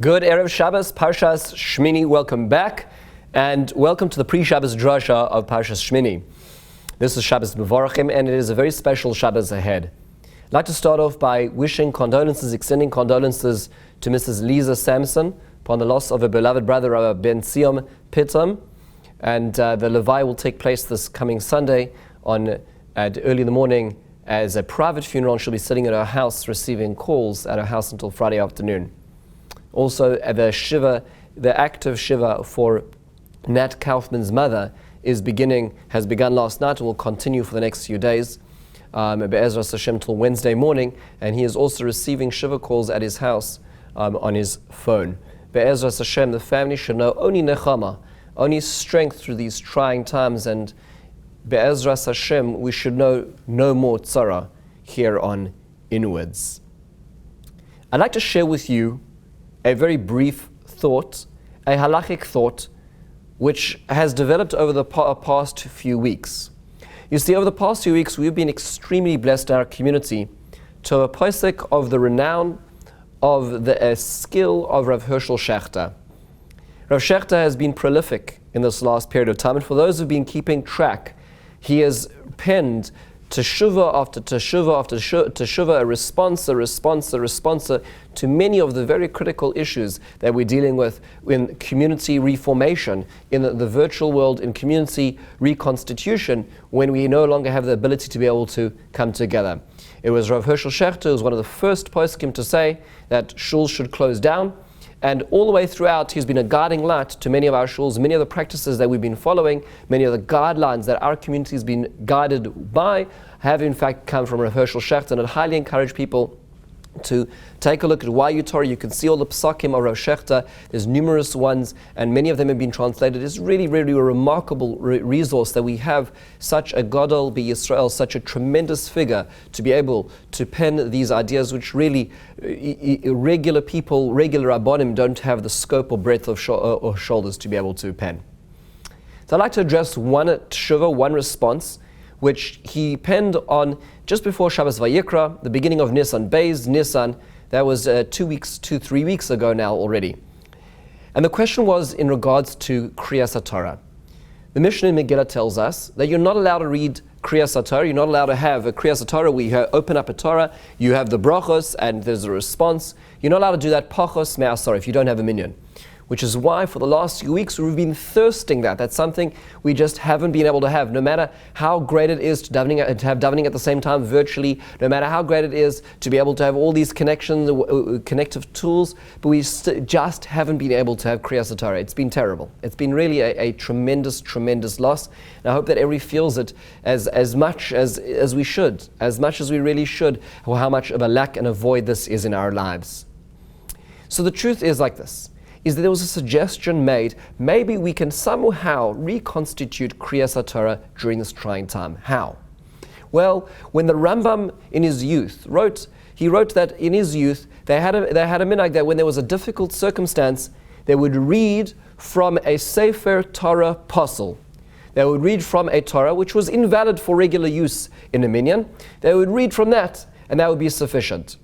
Good Erev Shabbos, Parshas Shmini. Welcome back, and welcome to the pre-Shabbos Drasha of Parshas Shmini. This is Shabbos Mevorachim, and it is a very special Shabbos ahead. I'd like to start off by wishing condolences, extending condolences to Mrs. Lisa Sampson upon the loss of a beloved brother, Rabbi Ben Sion Pittam, and the Levi will take place this coming Sunday early in the morning as a private funeral, and she'll be sitting at her house receiving calls at her house until Friday afternoon. Also, the active Shiva for Nat Kaufman's mother has begun last night and will continue for the next few days, Be'ezras Hashem till Wednesday morning, and he is also receiving Shiva calls at his house on his phone. Be'ezras Hashem, the family should know only nechama, only strength through these trying times, and Be'ezras Hashem, we should know no more tzara here on inwards. I'd like to share with you a very brief thought, a halachic thought, which has developed over the past few weeks. You see, over the past few weeks, we've been extremely blessed in our community to a posek of the renown of the skill of Rav Hershel Schachter. Rav Schachter has been prolific in this last period of time, and for those who've been keeping track, he has penned teshuva after teshuva after teshuva, a response to many of the very critical issues that we're dealing with in community reformation, in the virtual world, in community reconstitution, when we no longer have the ability to be able to come together. It was Rav Hershel Schachter who was one of the first poskim to say that shuls should close down, and all the way throughout he's been a guiding light to many of our shuls. Many of the practices that we've been following, many of the guidelines that our community has been guided by have in fact come from Rav Hershel Schachter, and I highly encourage people to take a look at YU Torah. You can see all the psakim of Rav Schachter. There's numerous ones, and many of them have been translated. It's really a remarkable resource that we have such a Gadol B'Yisrael, such a tremendous figure to be able to pen these ideas, which really regular people, regular Rabbanim don't have the scope or breadth of or shoulders to be able to pen. So I'd like to address one teshuva, one response, which he penned on just before Shabbos Vayikra, the beginning of Nisan, Beis Nisan. That was 3 weeks ago now already. And the question was in regards to Kriyas HaTorah. The Mishnah in Megillah tells us that you're not allowed to read Kriyas HaTorah, you're not allowed to have a Kriyas HaTorah where you open up a Torah, you have the brachos, and there's a response. You're not allowed to do that pachos me'asar if you don't have a minyan. Which is why for the last few weeks we've been thirsting that. That's something we just haven't been able to have. No matter how great it is to have davening at the same time virtually, no matter how great it is to be able to have all these connective tools, but we just haven't been able to have Kriyas HaTorah. It's been terrible. It's been really a tremendous loss. And I hope that everybody feels it as much as we should, as much as we really should, or how much of a lack and a void this is in our lives. So the truth is like this, is that there was a suggestion made, maybe we can somehow reconstitute Kriyas HaTorah during this trying time. How? Well, when the Rambam in his youth wrote that in his youth they had a minhag that when there was a difficult circumstance, they would read from a Sefer Torah puzzle. They would read from a Torah which was invalid for regular use in a minyan. They would read from that, and that would be sufficient.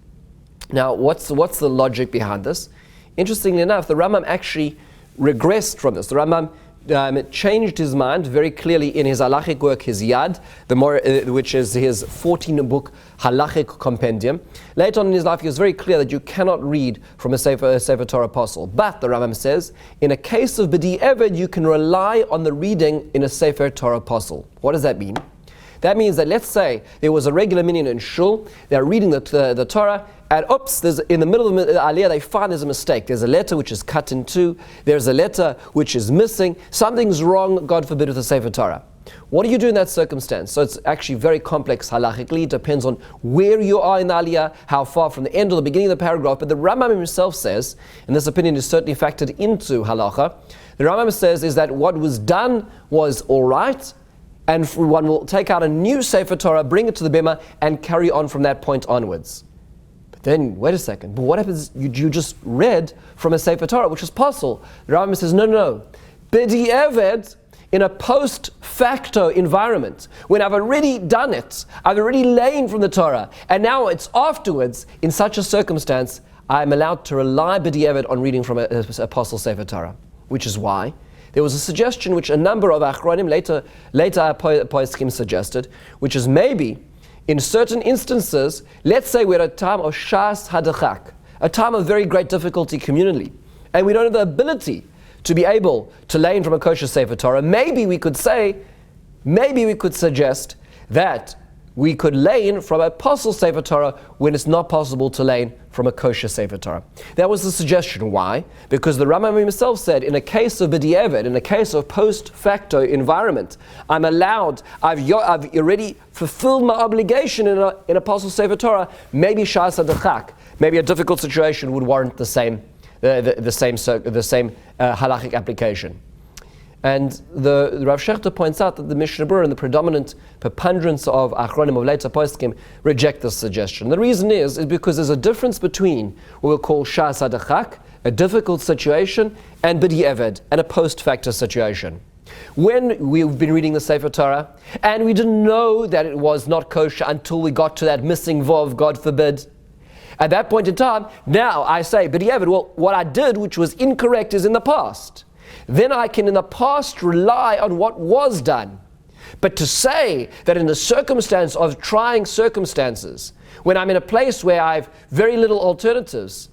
Now, what's the logic behind this? Interestingly enough, the Rambam actually regressed from this. The Rambam changed his mind very clearly in his halachic work, his Yad, which is his 14-book halachic compendium. Later on in his life, he was very clear that you cannot read from a Sefer Torah apostle. But the Rambam says, in a case of B'di Eved, you can rely on the reading in a Sefer Torah apostle. What does that mean? That means that, let's say there was a regular minyan in shul, they're reading the Torah, and there's in the middle of the aliyah they find there's a mistake. There's a letter which is cut in two, there's a letter which is missing, something's wrong, God forbid, with the Sefer Torah. What do you do in that circumstance? So it's actually very complex halachically. It depends on where you are in the aliyah, how far from the end or the beginning of the paragraph. But the Rambam himself says, and this opinion is certainly factored into halacha, the Rambam says is that what was done was all right, and one will take out a new Sefer Torah, bring it to the bema, and carry on from that point onwards. But then, wait a second, but what happens, you just read from a Sefer Torah, which is possible. The Rambam says, no. B'di Eved, in a post-facto environment, when I've already done it, I've already lain from the Torah, and now it's afterwards, in such a circumstance, I'm allowed to rely b'di'evet on reading from a Apostle Sefer Torah, which is why there was a suggestion which a number of Achronim, later Poskim suggested, which is maybe in certain instances, let's say we're at a time of Shas Hadachak, a time of very great difficulty communally, and we don't have the ability to be able to lay in from a kosher Sefer Torah. Maybe we could suggest that we could lay in from a Apostle Sefer Torah when it's not possible to lay in from a kosher Sefer Torah. That was the suggestion. Why? Because the Rambam himself said, in a case of b'di'evet, in a case of post-facto environment, I've already fulfilled my obligation in an Apostle Sefer Torah. Maybe Shas Hadachak, maybe a difficult situation would warrant the same halachic application. And the Rav Shechter points out that the Mishnah Berurah and the predominant preponderance of Achronim of later poskim reject this suggestion. The reason is because there's a difference between what we'll call Shas Hadachak, a difficult situation, and b'di'evet, and a post-factor situation. When we've been reading the Sefer Torah, and we didn't know that it was not kosher until we got to that missing vav, God forbid, at that point in time, now I say, b'di'evet, well, what I did which was incorrect is in the past. Then I can in the past rely on what was done. But to say that in the circumstance of trying circumstances, when I'm in a place where I have very little alternatives,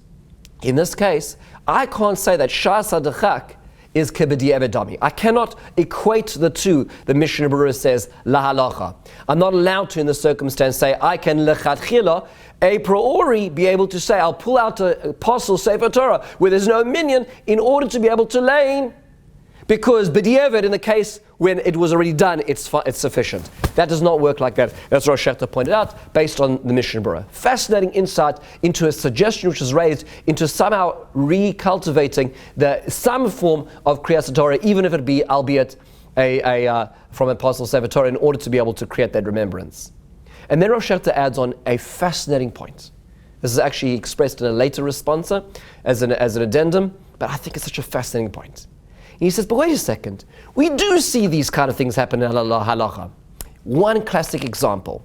in this case, I can't say that Shas Hadachak is keb'di'evet dami. I cannot equate the two. The Mishnah Berurah says, lahalacha. I'm not allowed to in this circumstance say, I can lechatchila, a priori be able to say, I'll pull out an Apostle Sefer Torah where there's no minion in order to be able to lay, because b'di'evet, in the case when it was already done, it's sufficient. That does not work like that. That's what Rosh Shechter pointed out based on the Mishnah Berurah. Fascinating insight into a suggestion which was raised into somehow recultivating some form of Kriyas Torah, even if it be, albeit from Apostle Sefer Torah, in order to be able to create that remembrance. And then Rosh Shechter adds on a fascinating point. This is actually expressed in a later response as an addendum, but I think it's such a fascinating point. And he says, but wait a second, we do see these kind of things happen in halacha. One classic example,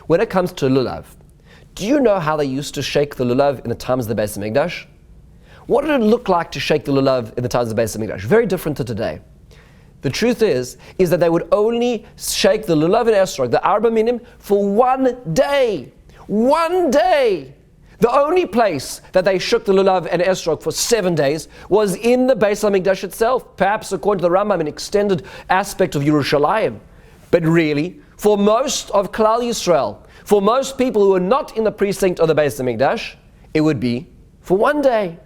when it comes to lulav, do you know how they used to shake the lulav in the times of the Beis HaMikdash? What did it look like to shake the lulav in the times of the Beis HaMikdash? Very different to today. The truth is that they would only shake the lulav and esrog, the arba minim, for 1 day. 1 day. The only place that they shook the lulav and esrog for 7 days was in the Beis HaMikdash itself, perhaps according to the Rambam, an extended aspect of Yerushalayim. But really, for most of Klal Yisrael, for most people who are not in the precinct of the Beis HaMikdash, it would be for 1 day.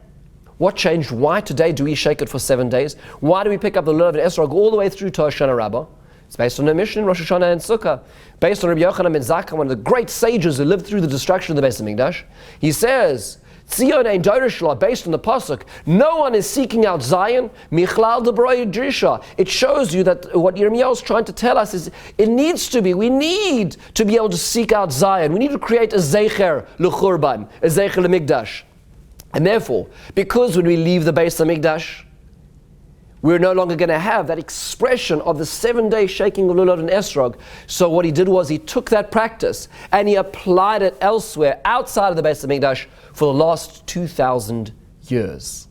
What changed? Why today do we shake it for 7 days? Why do we pick up the lulav and esrog all the way through to Hoshana Rabbah? It's based on a mission in Rosh Hashanah and Sukkah, based on Rabbi Yochanan ben Zakkai, one of the great sages who lived through the destruction of the Beis HaMikdash. He says, Tzion ein Dorishla, based on the pasuk, no one is seeking out Zion, michlal debroi Drasha. It shows you that what Yirmiyahu is trying to tell us is, we need to be able to seek out Zion. We need to create a zeicher l'churban, a zeicher l'mikdash. And therefore, because when we leave the Beis HaMikdash, we're no longer going to have that expression of the 7-day shaking of lulav and esrog. So what he did was he took that practice and he applied it elsewhere outside of the Beis HaMikdash for the last 2,000 years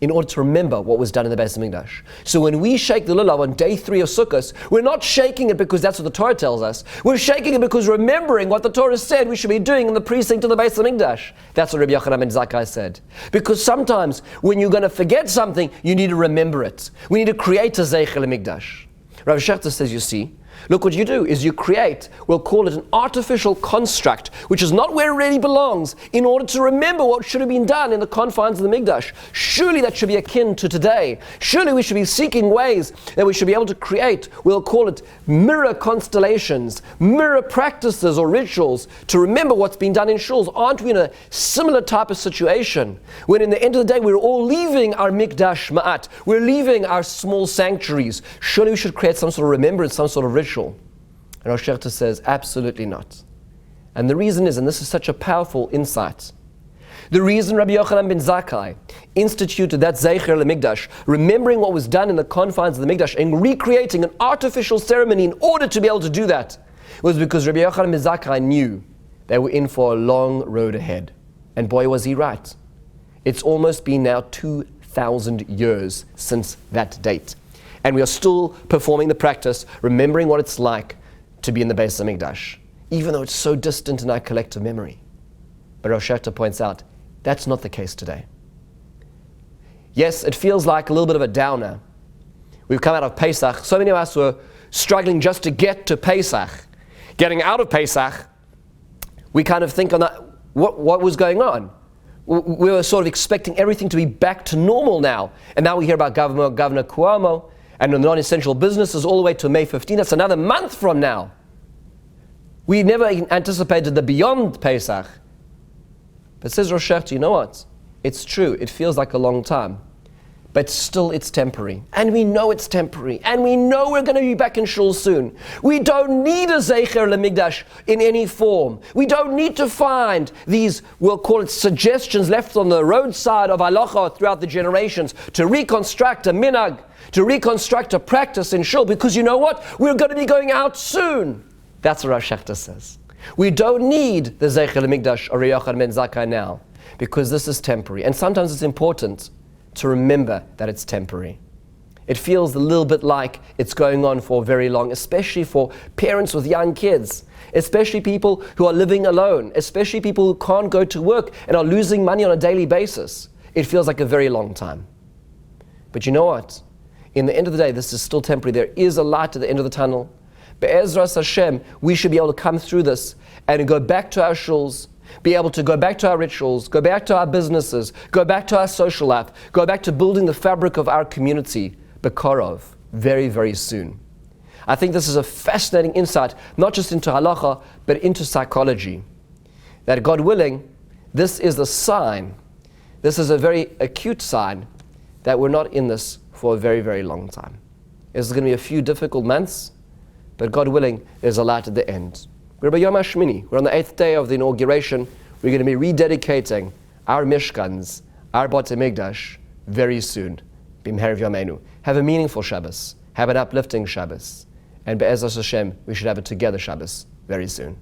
in order to remember what was done in the Beis HaMikdash. So when we shake the lulav on day 3 of Sukkot, we're not shaking it because that's what the Torah tells us. We're shaking it because remembering what the Torah said we should be doing in the precinct of the Beis HaMikdash. That's what Rabbi Yochanan ben Zakkai said. Because sometimes when you're going to forget something, you need to remember it. We need to create a zeicher l'mikdash. Rav Shechter says, you see, look, what you do is you create, we'll call it an artificial construct, which is not where it really belongs, in order to remember what should have been done in the confines of the Mikdash. Surely that should be akin to today. Surely we should be seeking ways that we should be able to create, we'll call it mirror constellations, mirror practices or rituals to remember what's been done in shuls. Aren't we in a similar type of situation? When in the end of the day we're all leaving our Mikdash Ma'at, we're leaving our small sanctuaries. Surely we should create some sort of remembrance, some sort of ritual. And Rosh Shechter says, absolutely not. And the reason is, and this is such a powerful insight, the reason Rabbi Yochanan ben Zakkai instituted that Zeicher l'Mikdash, remembering what was done in the confines of the Mikdash and recreating an artificial ceremony in order to be able to do that, was because Rabbi Yochanan ben Zakkai knew they were in for a long road ahead. And boy, was he right. It's almost been now 2,000 years since that date. And we are still performing the practice, remembering what it's like to be in the Beis HaMikdash, even though it's so distant in our collective memory. But Rosh Hashanah points out, that's not the case today. Yes, it feels like a little bit of a downer. We've come out of Pesach. So many of us were struggling just to get to Pesach. Getting out of Pesach, we kind of think on that, what was going on? We were sort of expecting everything to be back to normal now. And now we hear about Governor Cuomo and the non-essential businesses all the way to May 15th. That's another month from now. We never anticipated the beyond Pesach. But says Rosh Hashanah, you know what? It's true, it feels like a long time. But still it's temporary. And we know it's temporary. And we know we're going to be back in shul soon. We don't need a Zecher LeMikdash in any form. We don't need to find these, we'll call it suggestions left on the roadside of halacha throughout the generations to reconstruct a minhag, to reconstruct a practice in shul. Because you know what? We're going to be going out soon. That's what Rosh Hashanah says. We don't need the Zecher LeMikdash or Yochanan ben Zakkai now. Because this is temporary. And sometimes it's important to remember that it's temporary. It feels a little bit like it's going on for very long, especially for parents with young kids, especially people who are living alone, especially people who can't go to work and are losing money on a daily basis. It feels like a very long time. But you know what? In the end of the day, this is still temporary. There is a light at the end of the tunnel. Be'ezras Hashem, we should be able to come through this and go back to our shuls, be able to go back to our rituals, go back to our businesses, go back to our social life, go back to building the fabric of our community, Bekorov, very, very soon. I think this is a fascinating insight, not just into halacha, but into psychology. That God willing, this is a sign, this is a very acute sign, that we're not in this for a very, very long time. There's going to be a few difficult months, but God willing, there's a light at the end. We're by Yom HaShmini. We're on the 8th day of the inauguration. We're going to be rededicating our Mishkans, our Beit HaMikdash, very soon. B'mher Yameinu. Have a meaningful Shabbos. Have an uplifting Shabbos. And Be'ezras Hashem, we should have a together Shabbos very soon.